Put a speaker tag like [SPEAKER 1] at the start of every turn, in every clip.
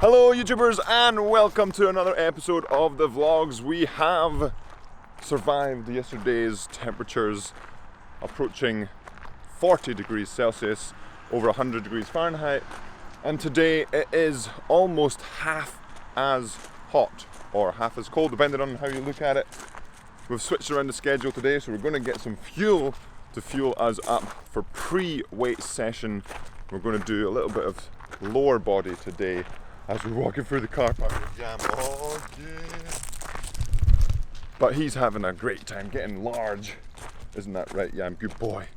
[SPEAKER 1] Hello YouTubers and welcome to another episode of the vlogs. We have survived yesterday's temperatures approaching 40 degrees Celsius, over 100 degrees Fahrenheit, and today it is almost half as hot or half as cold depending on how you look at it. We've switched around the schedule today, so we're going to get some fuel to fuel us up for pre-weight session. We're going to do a little bit of lower body today as we're walking through the car park with Yam. Oh yeah! But he's having a great time getting large. Isn't that right, Yam? Good boy.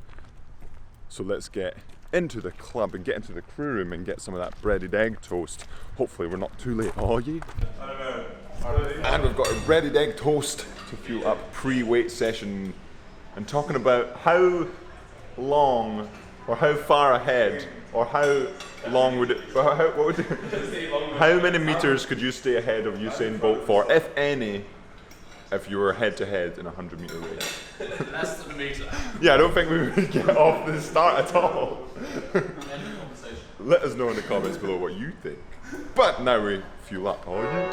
[SPEAKER 1] So let's get into the club and get into the crew room and get some of that breaded egg toast. Hopefully we're not too late. Oh yeah! And we've got a breaded egg toast to fuel up pre-weight session. And talking about how long or how far ahead or how long would it, how many meters could you stay ahead of Usain Bolt for, if any, if you were head to head in a 100-meter race?
[SPEAKER 2] Less than a meter.
[SPEAKER 1] Yeah, I don't think we would get off the start at all. Let us know in the comments below what you think. But now we fuel up. Oh yeah.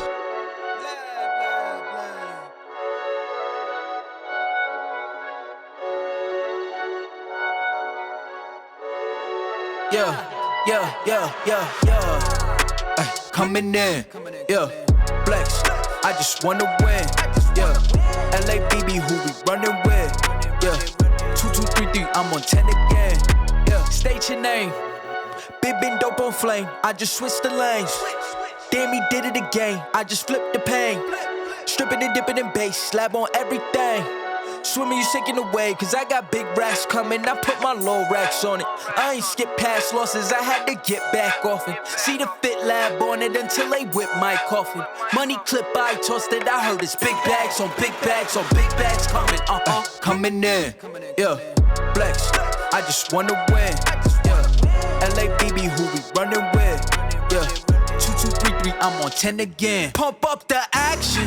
[SPEAKER 3] Ay, coming in, yeah. Flex, I just wanna win, yeah. LABB, who we running with, yeah. 2233, I'm on 10 again, yeah. State your name, big been dope on flame. I just switched the lanes. Damn, he did it again. I just flipped the pain. Stripping and dipping in bass, slab on everything. Swimming, you sinking away, cause I got big racks coming. I put my low racks on it. I ain't skip past losses, I had to get back off it. See the fit lab on it until they whip my coffin. Money clip, I tossed it, I heard it's big bags on big bags on big bags coming, coming in, yeah. Flex, I just wanna win, yeah. LABB, who we running with, yeah. 2233, I'm on 10 again. Pump up the action.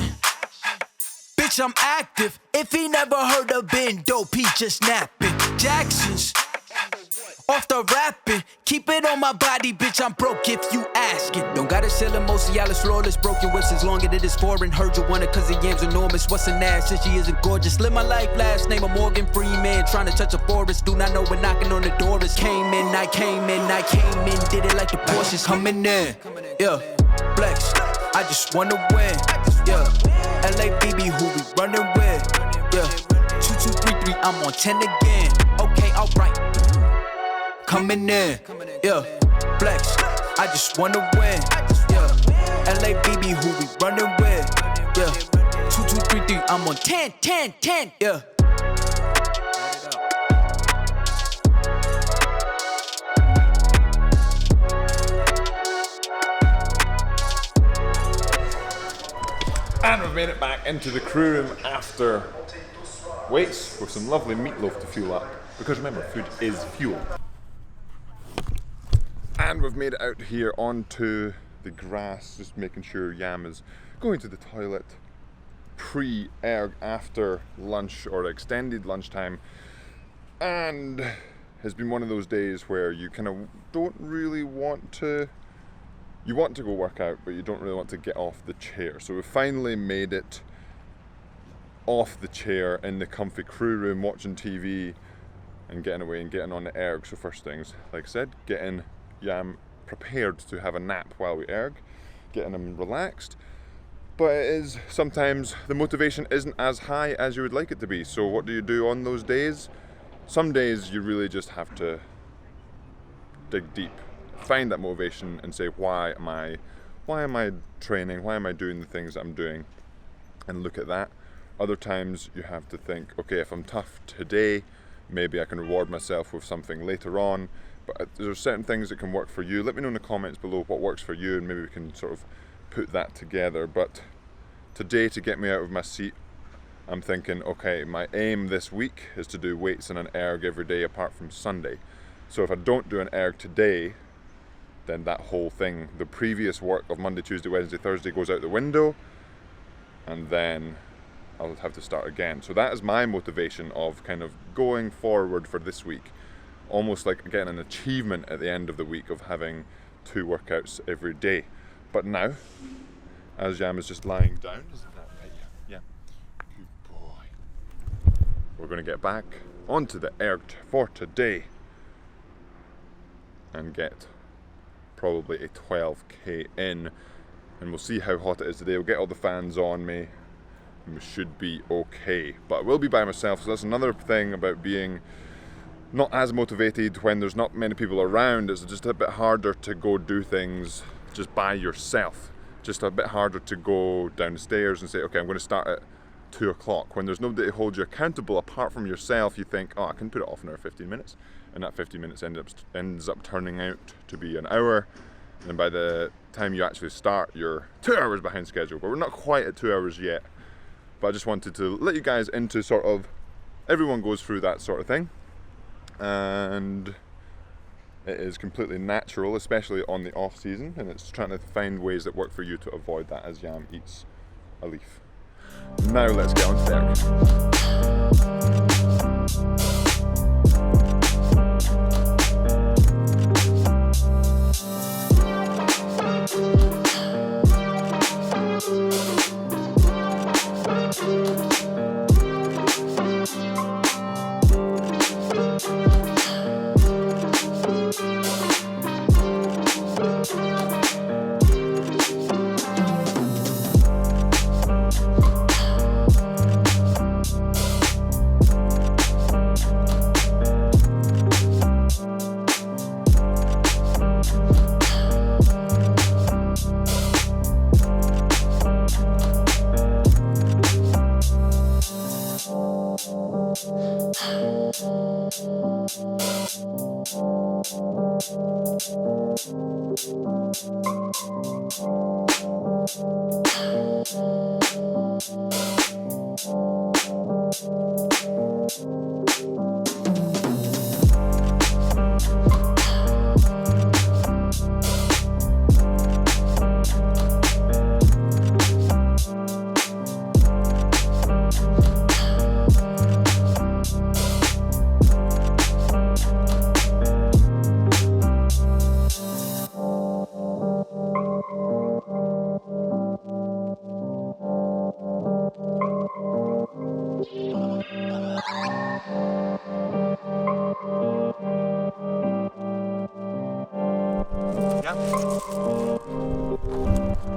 [SPEAKER 3] Bitch, I'm active. If he never heard of been dope, he just napping. Jackson's off the rapping. Keep it on my body, bitch, I'm broke if you asking. Don't gotta sell him, Mosialis, flawless, broken whips as long as it is foreign. Heard you want it cause the yam's enormous. What's an ass since she isn't gorgeous? Live my life, last name of Morgan Freeman. Trying to touch a forest, do not know when knocking on the door is. Came in, did it like the Porsches. Coming in, yeah. Flex, I just wanna win, yeah. LABB, who we running with, yeah. 2233, I'm on 10 again. Okay, alright. Coming in, yeah. Flex, I just wanna win, yeah. LABB, who we running with, yeah. 2233, I'm on 10, yeah.
[SPEAKER 1] And we've made it back into the crew room after weights with some lovely meatloaf to fuel up. Because remember, food is fuel. And we've made it out here onto the grass, just making sure Yam is going to the toilet pre-erg after lunch or extended lunchtime. And it's been one of those days where you kind of don't really want to. You want to go work out, but you don't really want to get off the chair. So we finally made it off the chair in the comfy crew room, watching TV and getting away and getting on the erg. So first things, like I said, getting Yam prepared to have a nap while we erg, getting him relaxed. But it is sometimes the motivation isn't as high as you would like it to be. So what do you do on those days? Some days you really just have to dig deep. Find that motivation and say, why am I training? Why am I doing the things that I'm doing? And look at that. Other times you have to think, okay, if I'm tough today, maybe I can reward myself with something later on. But there's certain things that can work for you. Let me know in the comments below what works for you, and maybe we can sort of put that together. But today, to get me out of my seat, I'm thinking, okay, my aim this week is to do weights and an erg every day apart from Sunday. So if I don't do an erg today, then that whole thing, the previous work of Monday, Tuesday, Wednesday, Thursday goes out the window, and then I'll have to start again. So that is my motivation of kind of going forward for this week. Almost like getting an achievement at the end of the week of having 2 workouts every day. But now, as Yam is just lying down, isn't that right? Yeah. Good boy. We're going to get back onto the erg for today and get probably a 12k in, and we'll see how hot it is today. We'll get all the fans on me and we should be okay. But I will be by myself, so that's another thing about being not as motivated when there's not many people around. It's just a bit harder to go do things just by yourself. Just a bit harder to go down the stairs and say, okay, I'm going to start at 2 o'clock. When there's nobody to hold you accountable apart from yourself, you think, oh, I can put it off another 15 minutes. And that 15 minutes ends up turning out to be an hour. And by the time you actually start, you're 2 hours behind schedule. But we're not quite at 2 hours yet. But I just wanted to let you guys into sort of, everyone goes through that sort of thing. And it is completely natural, especially on the off season. And it's trying to find ways that work for you to avoid that as Yam eats a leaf. Now let's get on to the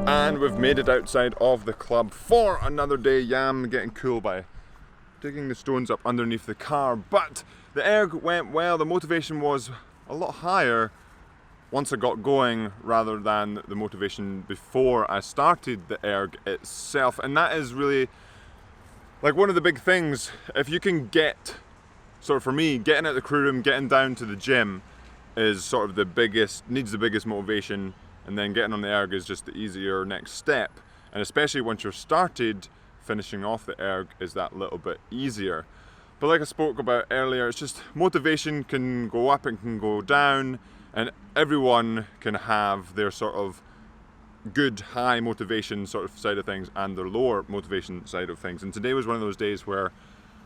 [SPEAKER 1] And we've made it outside of the club for another day. Yam getting cool by digging the stones up underneath the car, but the erg went well. The motivation was a lot higher once I got going rather than the motivation before I started the erg itself. And that is really like one of the big things. If you can get, sort of for me, getting out of the crew room, getting down to the gym is sort of the biggest, needs the biggest motivation, and then getting on the erg is just the easier next step. And especially once you're started, finishing off the erg is that little bit easier. But like I spoke about earlier, it's just motivation can go up and can go down, and everyone can have their sort of good high motivation sort of side of things and their lower motivation side of things. And today was one of those days where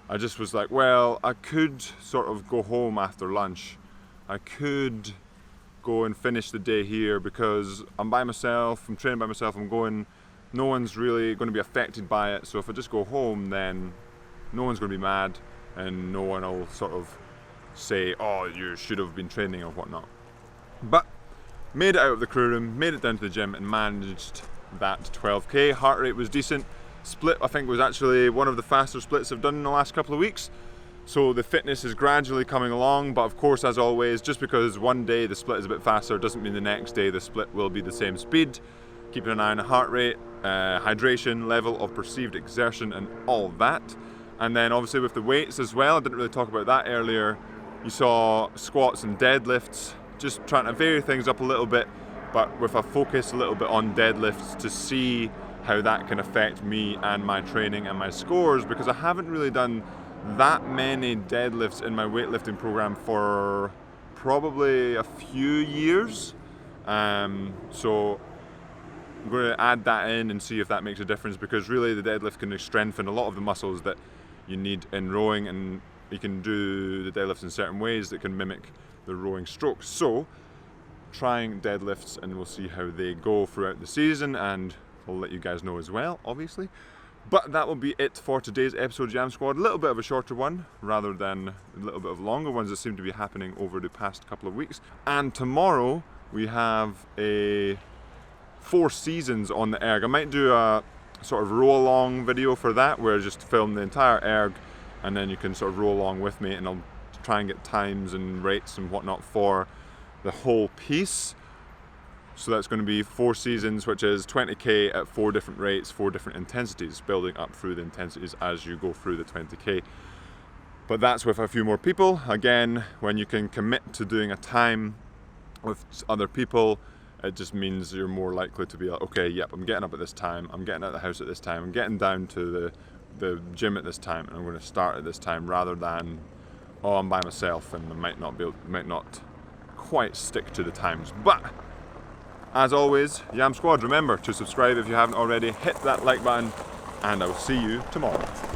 [SPEAKER 1] I just was like, well, I could sort of go home after lunch. I could go and finish the day here because I'm by myself, I'm training by myself, no one's really going to be affected by it. So if I just go home, then no one's going to be mad and no one will sort of say, oh, you should have been training or whatnot. But made it out of the crew room, made it down to the gym and managed that 12k. Heart rate was decent. Split, I think, was actually one of the faster splits I've done in the last couple of weeks. So the fitness is gradually coming along, but of course, as always, just because one day the split is a bit faster doesn't mean the next day the split will be the same speed. Keeping an eye on the heart rate, hydration, level of perceived exertion and all that. And then obviously with the weights as well, I didn't really talk about that earlier. You saw squats and deadlifts, just trying to vary things up a little bit, but with a focus a little bit on deadlifts to see how that can affect me and my training and my scores, because I haven't really done that many deadlifts in my weightlifting program for probably a few years. So I'm going to add that in and see if that makes a difference, because really the deadlift can strengthen a lot of the muscles that you need in rowing, and you can do the deadlifts in certain ways that can mimic the rowing strokes. So trying deadlifts, and we'll see how they go throughout the season, and I'll let you guys know as well, obviously. But that will be it for today's episode of Yam Squad. A little bit of a shorter one rather than a little bit of longer ones that seem to be happening over the past couple of weeks. And tomorrow we have a 4 seasons on the erg. I might do a sort of row along video for that, where I just film the entire erg and then you can sort of row along with me, and I'll try and get times and rates and whatnot for the whole piece. So that's going to be 4 seasons, which is 20k at 4 different rates, 4 different intensities, building up through the intensities as you go through the 20k. But that's with a few more people. Again, when you can commit to doing a time with other people, it just means you're more likely to be like, okay, yep, I'm getting up at this time, I'm getting out of the house at this time, I'm getting down to the gym at this time, and I'm going to start at this time, rather than, oh, I'm by myself and I might not quite stick to the times. But as always, Yam Squad, remember to subscribe if you haven't already, hit that like button, and I will see you tomorrow.